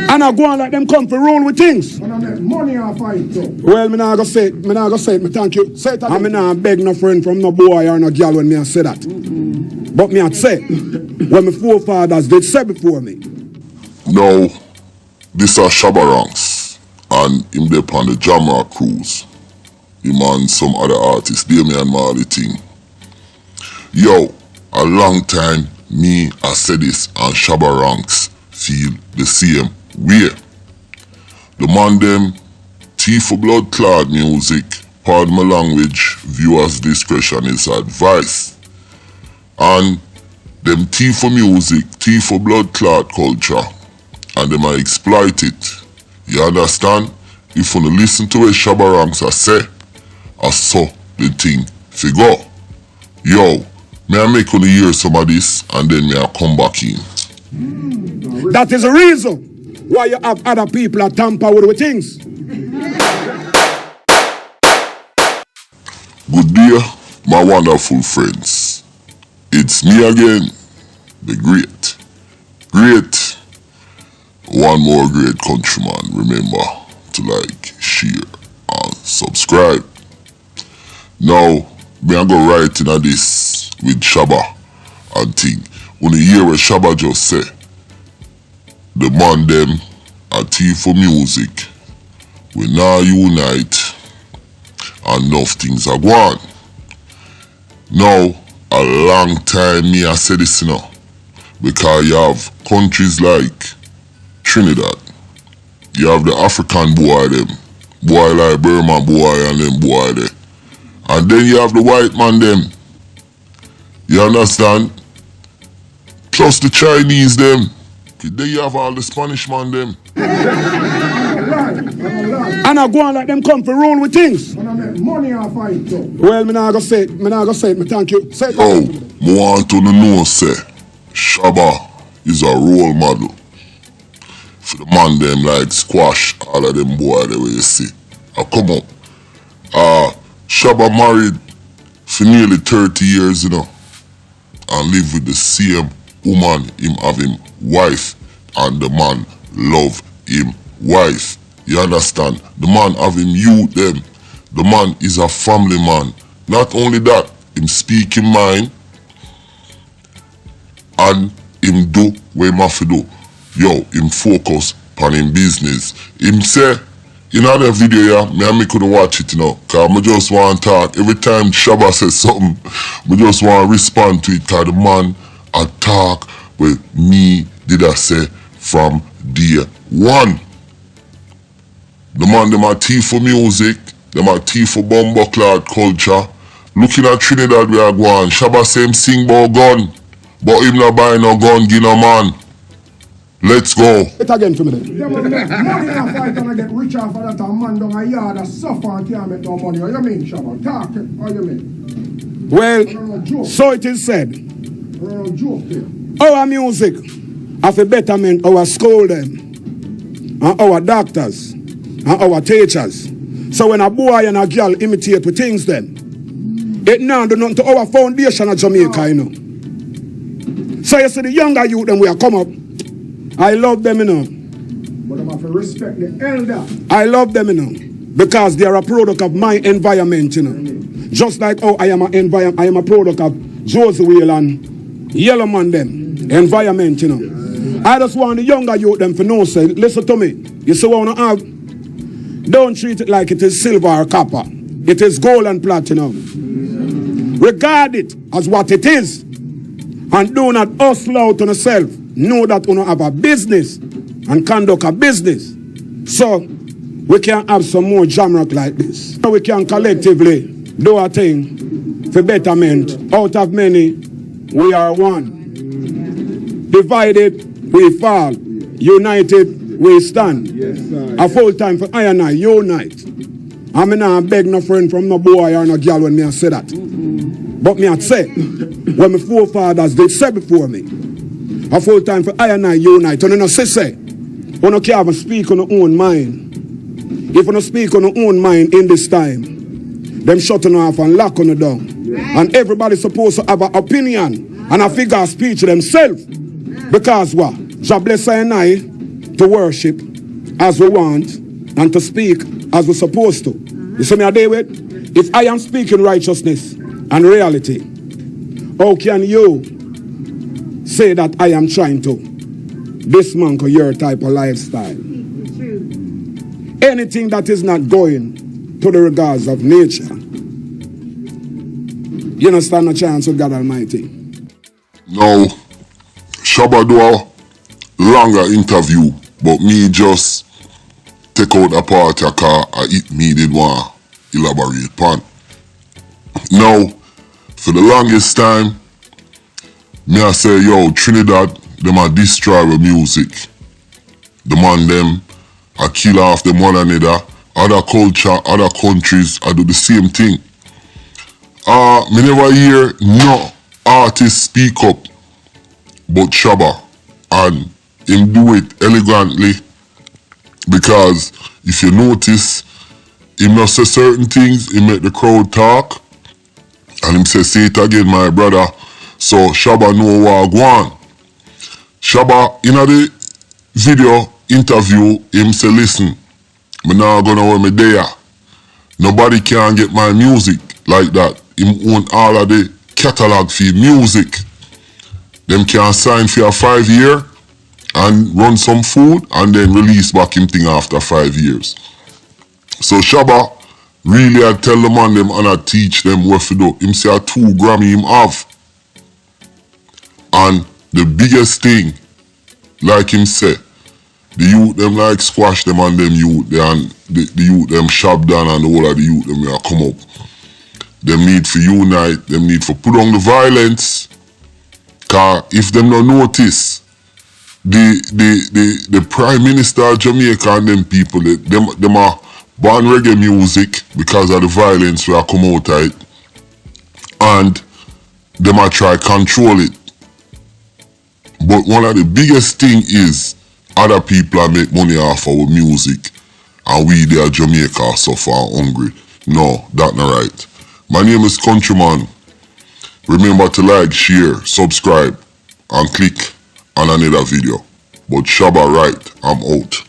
And I go on like them come for rule with things. When I make money off it too. Well, me nah go say it, me thank you. Say it again. And me nah beg no friend from no boy or no girl when me I say that. But me I say, when my forefathers did say before me. Now, this are Shabba Ranks, and him there on the Jamra cruise. Him and some other artists, Damian Marley thing. Yo, a long time, me I said this, and Shabba Ranks feel the same way. The man them, thief for blood clot music, pardon my language, viewers' discretion is advice. And them thief for music, thief for blood clot culture, and them I exploit it. You understand? If you listen to what Shabba Ranks I say, I saw the thing figure. Yo, may I make you hear some of this and then may I come back in. That is the reason why you have other people that tamper with things. Good day, my wonderful friends. It's me again, the great, one more great countryman. Remember to like, share, and subscribe. Now, me I go right into this with Shabba and thing. When you hear what Shabba just say, the man them a thief for music. We now unite and enough things are gone. Now, a long time me I say this, you know, because you have countries like Trinidad, you have the African boy them, boy like Burma boy and them boy there. And then you have the white man them. You understand? Plus the Chinese them. Then you have all the Spanish man them. And I go on like them come for rule with things. When I make money off it too. Well, me nah go say it, me thank you. Say it. Oh, me want to know say, Shabba is a role model. For the man them like squash all of them boy the way you see. Come on. Shabba married for nearly 30 years, you know, and live with the same woman, him have him wife, and the man love him wife. You understand? The man have him youth them. The man is a family man. Not only that, him speak him mind, and him do what him have to do. Yo, him focus on him business. Him say, in other video, yeah, me and me couldn't watch it, you know, cause I just want to talk. Every time Shabba says something, I just want to respond to it, cause the man I talk with me, did I say, from day one. The man, them a thief for music, them a thief for bumbleclad culture. Looking at Trinidad we are going, Shabba say him sing about gun, but him not buy no gun, give no man. Let's go. It again for me then. They will make money off it and I get rich off of that and man down a yard that suffer and can't make no money. What you mean, Shabba? Talk it. What you mean? Well, so it is said. No joke here. Our music have a betterment our school them, and our doctors, and our teachers. So when a boy and a girl imitate with things then, it now do nothing to our foundation of Jamaica, you know. So you see the younger youth them we are come up, I love them, you know. But I have to respect the elder. I love them, you know, because they are a product of my environment, you know. Just like I am a product of Josie Whale and Yellow Man them environment, you know. I just want the younger youth them to know, say, listen to me. You see what I have? Don't treat it like it is silver or copper. It is gold and platinum. Regard it as what it is. And do not hustle out on yourself. Know that you have a business and conduct a business. So we can have some more jamrock like this. So we can collectively do a thing for betterment. Out of many, we are one. Divided, we fall. United, we stand. Yes, sir. A full time for I and I, unite. I mean, I beg no friend from no boy or no girl when me I say that. But me I say, when my forefathers did say before me, a full time for I and I unite. And you know, say, you can't even speak on your own mind. If you don't speak on your own mind in this time, them shutting off and lock on the down. And everybody's supposed to have an opinion and a figure of speech themselves. Because what? God bless I and I to worship as we want and to speak as we're supposed to. You see me a day with? If I am speaking righteousness and reality, how can you say that I am trying to dismantle your type of lifestyle? Anything that is not going to the regards of nature, you understand a chance with God Almighty. Now, Shabba do a longer interview, but me just take out a part because me did want to elaborate upon. Now, for the longest time, me I say, yo, Trinidad, them a destroy with music. The man them a kill off them one another. Other culture, other countries, I do the same thing. Me never hear no artist speak up but Shabba, and him do it elegantly, because if you notice, him not say certain things, he make the crowd talk, and him say it again, my brother. So Shabba know what go on. Shabba in the video interview, him say, listen, me now gonna wear me there. Nobody can get my music like that. Him own all of the catalog for music. Them can sign for a 5 year and run some food and then release back him thing after 5 years. So Shabba really I tell the man them and I teach them what to do. Him say a 2 Grammy him have. And the biggest thing, like him say, the youth them like squash them and them youth and the youth them SHABB down and the whole of the youth them will come up. Them need for unite, them need for put on the violence. Cause if them don't notice, the Prime Minister of Jamaica and them people, them are ban reggae music because of the violence we are come out of it. And them are try control it. But one of the biggest thing is other people are make money off our music and we there Jamaica suffer hungry. No, that's not right. My name is Countryman. Remember to like, share, subscribe and click on another video. But Shabba right, I'm out.